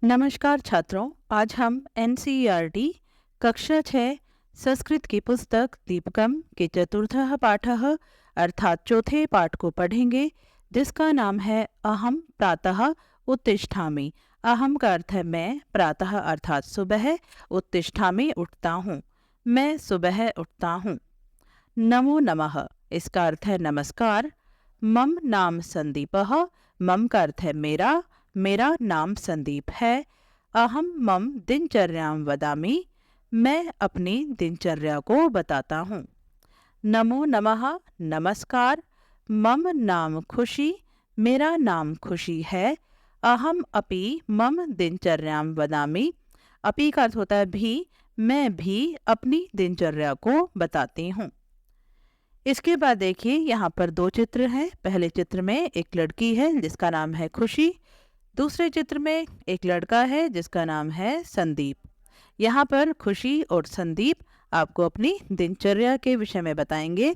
नमस्कार छात्रों, आज हम एनसीईआरटी कक्षा 6 संस्कृत की पुस्तक दीपकम के चतुर्थः पाठः अर्थात चौथे पाठ को पढ़ेंगे, जिसका नाम है अहम प्रातः उत्तिष्ठामि। अहम का अर्थ है मैं, प्रातः अर्थात सुबह, उत्तिष्ठामि उठता हूँ। मैं सुबह उठता हूँ। नमो नमः इसका अर्थ है नमस्कार। मम नाम संदीपः, मम का अर्थ है मेरा, मेरा नाम संदीप है। अहम मम दिनचर्यां वदामि, मैं अपनी दिनचर्या को बताता हूँ। नमो नमः नमस्कार। मम नाम खुशी, मेरा नाम खुशी है। अहम अपि मम दिनचर्यां वदामि, अपि का अर्थ होता है भी, मैं भी अपनी दिनचर्या को बताती हूँ। इसके बाद देखिए यहाँ पर दो चित्र हैं। पहले चित्र में एक लड़की है जिसका नाम है खुशी, दूसरे चित्र में एक लड़का है जिसका नाम है संदीप। यहाँ पर खुशी और संदीप आपको अपनी दिनचर्या के विषय में बताएंगे,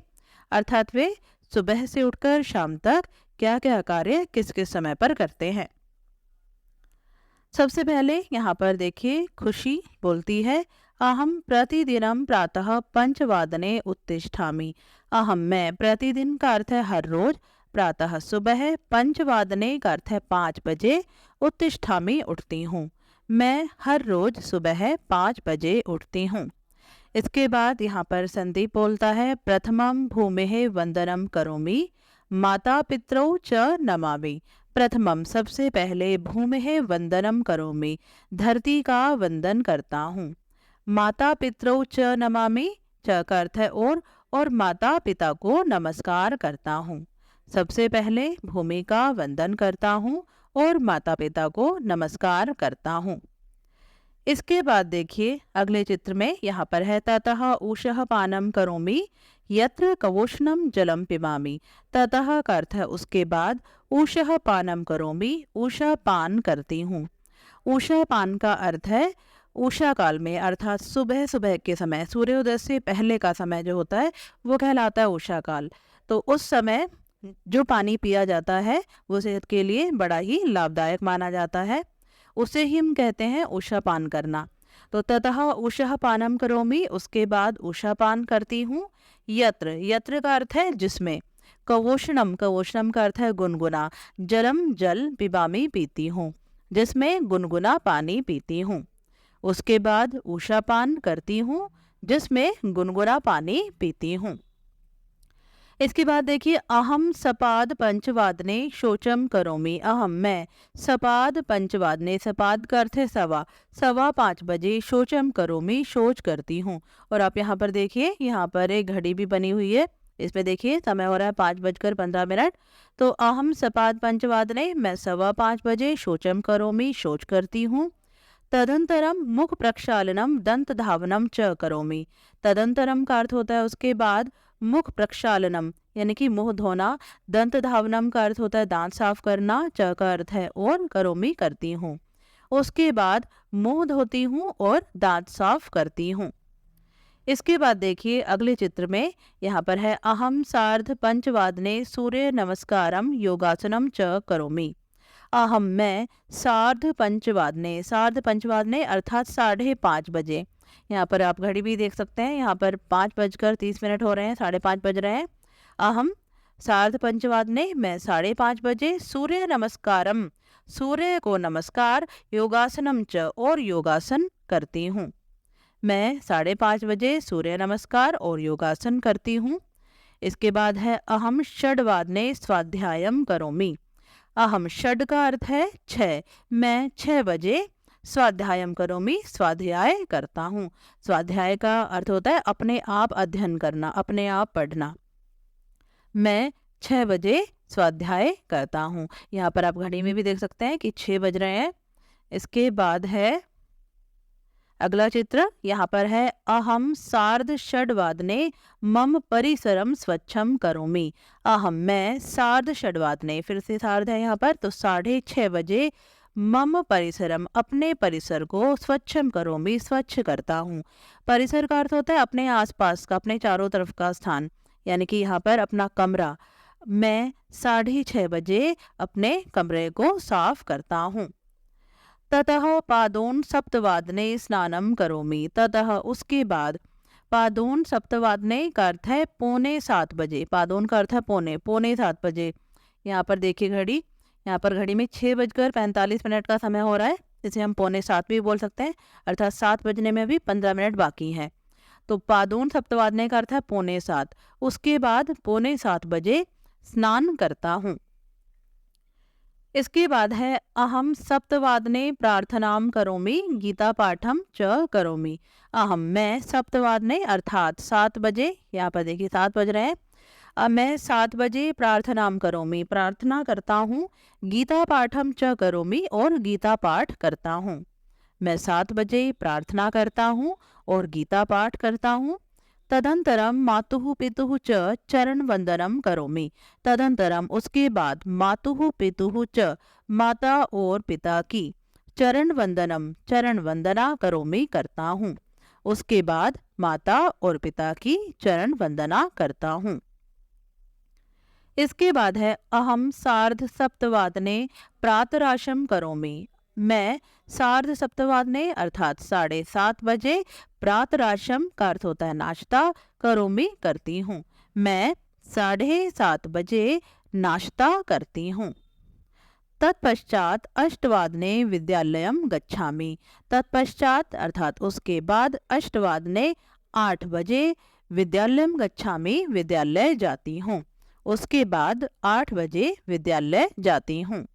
अर्थात वे सुबह से उठकर शाम तक क्या क्या कार्य किस किस समय पर करते हैं। सबसे पहले यहाँ पर देखिए खुशी बोलती है, अहम प्रतिदिनम प्रातः पंचवादने उत्तिष्ठामि। अहम मैं, प्रतिदिन का अर्थ है हर रोज, प्रातः सुबह, पंचवादने का अर्थ है 5 बजे, उत्तिष्ठामि उठती हूँ। मैं हर रोज सुबह 5 बजे उठती हूँ। इसके बाद यहाँ पर संदीप बोलता है, प्रथमम भूमेः वंदनम करोमि, माता पितरौ च नमामि। प्रथमम सबसे पहले, भूमेः वंदनम करोमि धरती का वंदन करता हूँ। माता पितरौ च नमामि, च का अर्थ है और माता पिता को नमस्कार करता हूँ। सबसे पहले भूमि का वंदन करता हूँ और माता पिता को नमस्कार करता हूँ। इसके बाद देखिए अगले चित्र में यहाँ पर है, ततः ऊषः पानम करोमि यत्र कवोष्णम जलम पिबामि। ततः का अर्थ है उसके बाद, ऊषः पानम करोमि ऊषा पान करती हूँ। ऊषा पान का अर्थ है उषा काल में, अर्थात सुबह सुबह के समय, सूर्योदय से पहले का समय जो होता है वो कहलाता है उषा काल। तो उस समय जो पानी पिया जाता है वो सेहत के लिए बड़ा ही लाभदायक माना जाता है। उसे ही हम कहते हैं उषा पान करना। तो ततः उषः पानम करोमि, उसके बाद उषा पान करती हूँ। यत्र, यत्र का अर्थ है जिसमें। कवोष्णम, कवोष्णम का अर्थ है गुनगुना। जलम, जल, पिबामी पीती हूँ, जिसमें गुनगुना पानी पीती हूँ। उसके बाद उषा पान करती हूँ जिसमें गुनगुना पानी पीती हूँ। इसके बाद देखिए, अहम सपाद पंचवादने शौचम करोमि। अहम मैं, सपाद पंचवादने, सपाद का अर्थ है सवा, सवा 5 बजे, शौचम करोमि शौच करती हूँ। और आप यहाँ पर देखिए, यहाँ पर एक घड़ी भी बनी हुई है, इसमें देखिए समय हो रहा है 5:15। तो अहम सपाद पंचवादने, मैं सवा 5 बजे, शौचम करोमि शौच करती हूँ। तदंतरम मुख प्रक्षालनम दंत धावनम च करोमि। तदंतरम का अर्थ होता है उसके बाद, मुख प्रक्षालनम यानी कि मुंह धोना, दंत धावनम का अर्थ होता है दांत साफ करना, च का अर्थ है और, करोमि करती हूँ। उसके बाद मुंह धोती हूँ और दांत साफ करती हूँ। इसके बाद देखिए अगले चित्र में यहाँ पर है, अहम सार्ध पंचवादने सूर्य नमस्कारम योगासनम च करोमि। अहम मैं, सार्ध पंचवादने, सार्ध पंचवादने अर्थात 5:30 बजे। यहाँ पर आप घड़ी भी देख सकते हैं, यहाँ पर 5:30 हो रहे हैं, 5:30 बज रहे हैं। अहम सार्ध पंचवादने, मैं 5:30 बजे, सूर्य नमस्कारम, सूर्य को नमस्कार, योगासनम च और योगासन करती हूँ। मैं 5:30 बजे सूर्य नमस्कार और योगासन करती हूँ। इसके बाद है, अहम षड्वादने स्वाध्यायम करोमि। अहम, षड का अर्थ है 6, मैं 6 बजे स्वाध्यायम करोमि स्वाध्याय करता हूँ। स्वाध्याय का अर्थ होता है अपने आप अध्ययन करना, अपने आप पढ़ना। मैं 6 बजे स्वाध्याय करता हूँ। यहाँ पर आप घड़ी में भी देख सकते हैं कि 6 बज रहे हैं। इसके बाद है अगला चित्र, यहाँ पर है, अहम सार्ध षड्वादने मम परिसरम स्वच्छम करोमि। अहम मैं, सार्ध षड्वादने, फिर से सार्ध है यहाँ पर, तो 6:30 बजे, मम परिसरम अपने परिसर को, स्वच्छम करोमि स्वच्छ करता हूँ। परिसर का अर्थ होता है अपने आसपास का, अपने चारों तरफ का स्थान, यानी कि यहाँ पर अपना कमरा। मैं 6:30 बजे अपने कमरे को साफ करता हूँ। ततः पादोन सप्तवादने स्नानम करोमि। ततः उसके बाद, पादोन सप्तवादने का अर्थ है 6:45 बजे। पादोन का अर्थ है पौने, 6:45 बजे। यहाँ पर देखिए घड़ी, यहाँ पर घड़ी में 6:45 का समय हो रहा है, इसे हम 6:45 भी बोल सकते हैं, अर्थात 7 बजने में भी 15 मिनट बाकी हैं। तो पादोन सप्तवादने का अर्थ है 6:45। उसके बाद 6:45 बजे स्नान करता हूँ। इसके बाद है अहम सप्तवादने प्रार्थनाम करोमि गीता पाठम च करोमि। अहम मैं, सप्तवादने अर्थात 7 बजे, यहाँ पर देखिए 7 बज रहे हैं। अब मैं 7 बजे प्रार्थनाम करोमि, प्रार्थना करता हूँ, गीता पाठम च करोमि और गीता पाठ करता हूँ। मैं 7 बजे प्रार्थना करता हूँ और गीता पाठ करता हूँ। तदंतरम मातुः पितुः च चरण वंदनम करोमि। तदंतरम उसके बाद, मातुः पितुः च माता और पिता की, चरण वंदनम चरण वंदना करोमि करता हूँ। उसके बाद माता और पिता की चरण वंदना करता हूँ। इसके बाद है अहम सार्ध सप्तवादने प्रातराशम करोमि। मैं सार्ध सप्तवादने अर्थात 7:30 बजे प्रातराशम का अर्थ होता है नाश्ता, करोमि करती हूँ। मैं 7:30 बजे नाश्ता करती हूँ। तत्पश्चात अष्टवादने विद्यालयम गच्छामि। तत्पश्चात अर्थात उसके बाद, अष्टवादने 8 बजे, विद्यालयम गच्छामि विद्यालय जाती हूँ। उसके बाद 8 बजे विद्यालय जाती हूँ।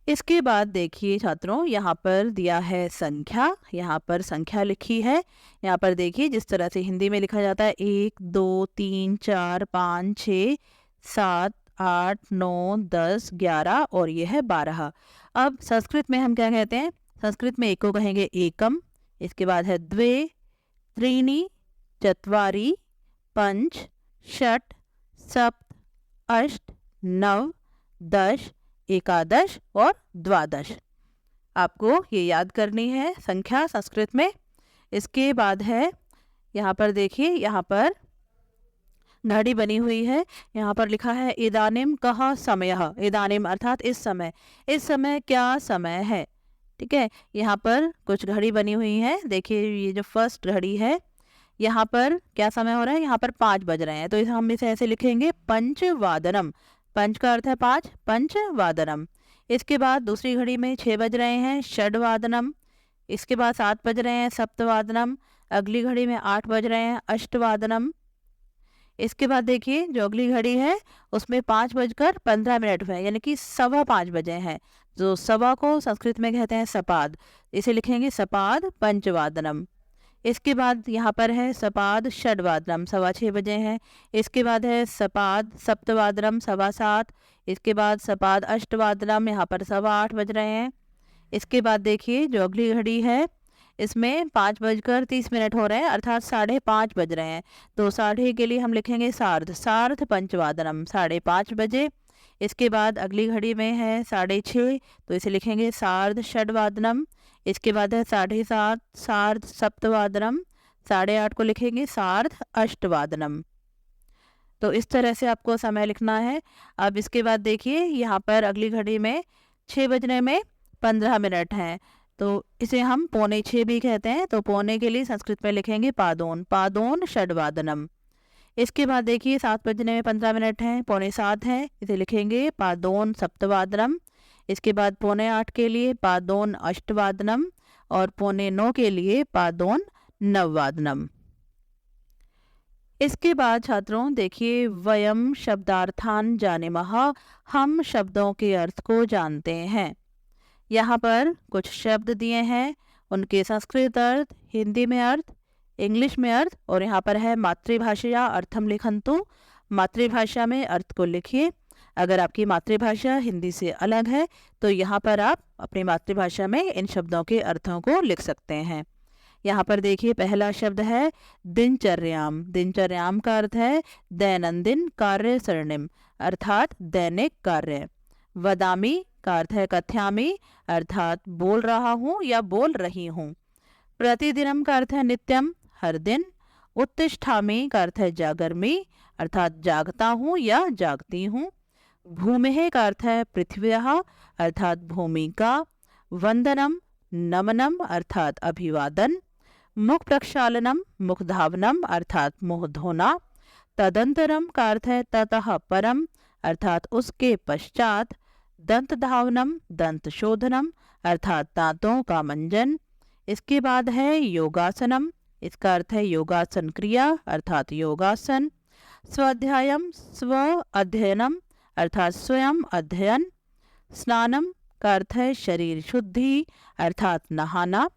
इसके बाद देखिए छात्रों, यहाँ पर दिया है संख्या, यहाँ पर संख्या लिखी है। यहाँ पर देखिए जिस तरह से हिंदी में लिखा जाता है 1 2 3 4 5 6 7 8 9 10 11 और यह है 12। अब संस्कृत में हम क्या कहते हैं? संस्कृत में एक को कहेंगे एकम, इसके बाद है द्वे, त्रीणि, चत्वारि, पंच, षट, सप्त, अष्ट, नव, दश, एकादश और द्वादश। आपको ये याद करनी है संख्या संस्कृत में। इसके बाद है यहाँ पर देखिए, यहाँ पर घड़ी बनी हुई है, यहाँ पर लिखा है इदानीम कः समयः। इदानीम अर्थात इस समय, इस समय क्या समय है, ठीक है। यहाँ पर कुछ घड़ी बनी हुई है, देखिए ये जो फर्स्ट घड़ी है, यहाँ पर क्या समय हो रहा है, यहाँ पर 5 बज रहे हैं, तो हम इसे ऐसे लिखेंगे पंचवादनम। पंच का अर्थ है 5, पंचवादनम। इसके बाद दूसरी घड़ी में 6 बज रहे हैं, षड्वादनम। इसके बाद 7 बज रहे हैं, सप्तवादनम। अगली घड़ी में 8 बज रहे हैं, अष्टवादनम। इसके बाद देखिए जो अगली घड़ी है उसमें 5:15 हुए, यानी कि 5:15 बजे हैं। जो सवा को संस्कृत में कहते हैं सपाद, इसे लिखेंगे सपाद पंचवादनम। इसके बाद यहाँ पर है सपाद षड्वादनम, 6:15 बजे हैं। इसके बाद है सपाद सप्तवादनम, 7:15। इसके बाद सपाद अष्टवादनम, यहाँ पर 8:15 बज रहे हैं। इसके बाद देखिए जो अगली घड़ी है इसमें 5:30 हो रहे हैं, अर्थात 5:30 बज रहे हैं, तो 6:30 के लिए हम लिखेंगे सार्ध, सार्ध पंचवादनम, 5:30 बजे। इसके बाद अगली घड़ी में है 6:30, तो इसे लिखेंगे सार्ध षड्वादनम। इसके बाद है 7:30, सार्ध सप्तवादनम। 8:30 को लिखेंगे सार्ध अष्टवादनम। तो इस तरह से आपको समय लिखना है। अब इसके बाद देखिए यहाँ पर अगली घड़ी में 6 बजने में 15 मिनट हैं, तो इसे हम 5:45 भी कहते हैं। तो पौने के लिए संस्कृत में लिखेंगे पादोन, पादोन षड्वादनम। इसके बाद देखिए 7 बजने में 15 मिनट हैं, 6:45 हैं, इसे लिखेंगे पादोन सप्तवादनम। इसके बाद 7:45 के लिए पादोन अष्टवादनम और 8:45 के लिए पादोन नववादनम। इसके बाद छात्रों देखिए वयम शब्दार्थान जानीमः, हम शब्दों के अर्थ को जानते हैं। यहाँ पर कुछ शब्द दिए हैं, उनके संस्कृत अर्थ, हिंदी में अर्थ, इंग्लिश में अर्थ, और यहाँ पर है मातृभाषा अर्थम लिखन्तु। मातृभाषा में अर्थ को लिखिए। अगर आपकी मातृभाषा हिंदी से अलग है तो यहाँ पर आप अपनी मातृभाषा में इन शब्दों के अर्थों को लिख सकते हैं। यहाँ पर देखिए पहला शब्द है दिनचर्याम। दिनचर्याम का अर्थ है दैनंदिन कार्य सरणिम, अर्थात दैनिक कार्य। वदामी का अर्थ है कथ्यामी, अर्थात बोल रहा हूँ या बोल रही हूँ। प्रतिदिनम का अर्थ है नित्यम, हर दिन। उत्तिष्ठामि का अर्थ है जागर्मी, अर्थात जागता हूँ या जागती हूँ। भूमिः का अर्थ है पृथ्व्यः, अर्थात भूमिका, वंदनम नमनम अर्थात अभिवादन, मुख प्रक्षालनम मुख धावनम अर्थात मुंह धोना, तदंतरम का अर्थ है ततः परम अर्थात उसके पश्चात, दंत धावनम दंत शोधनम अर्थात दांतों का मंजन। इसके बाद है योगासनम, इसका अर्थ है योगासन क्रिया अर्थात योगासन। स्वाध्यायम स्व अध्ययनम अर्थात स्वयं अध्ययन। स्नानम का अर्थ है शरीर शुद्धि अर्थात नहाना।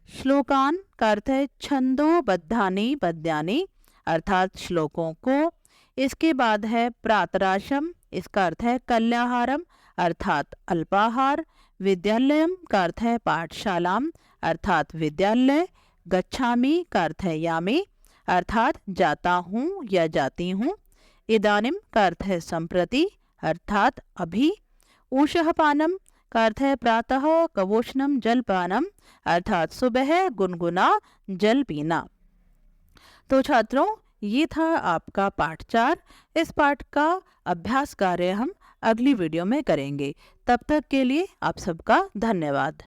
श्लोकान का अर्थ है छंदोबद्धानि पद्यानि अर्थात श्लोकों को। इसके बाद है प्रातराशम, इसका अर्थ है कल्याहारम अर्थात अल्पाहार। विद्यालयम का अर्थ है पाठशालाम अर्थात विद्यालय। गच्छामि का अर्थ है यामी अर्थात जाता हूँ या जाती हूँ। इदानीम का अर्थ है संप्रति अर्थात अभी। ऊषः पानम का अर्थ है प्रातः कवोष्णम जलपानम अर्थात सुबह गुनगुना जल पीना। तो छात्रों, ये था आपका पाठ 4। इस पाठ का अभ्यास कार्य हम अगली वीडियो में करेंगे। तब तक के लिए आप सबका धन्यवाद।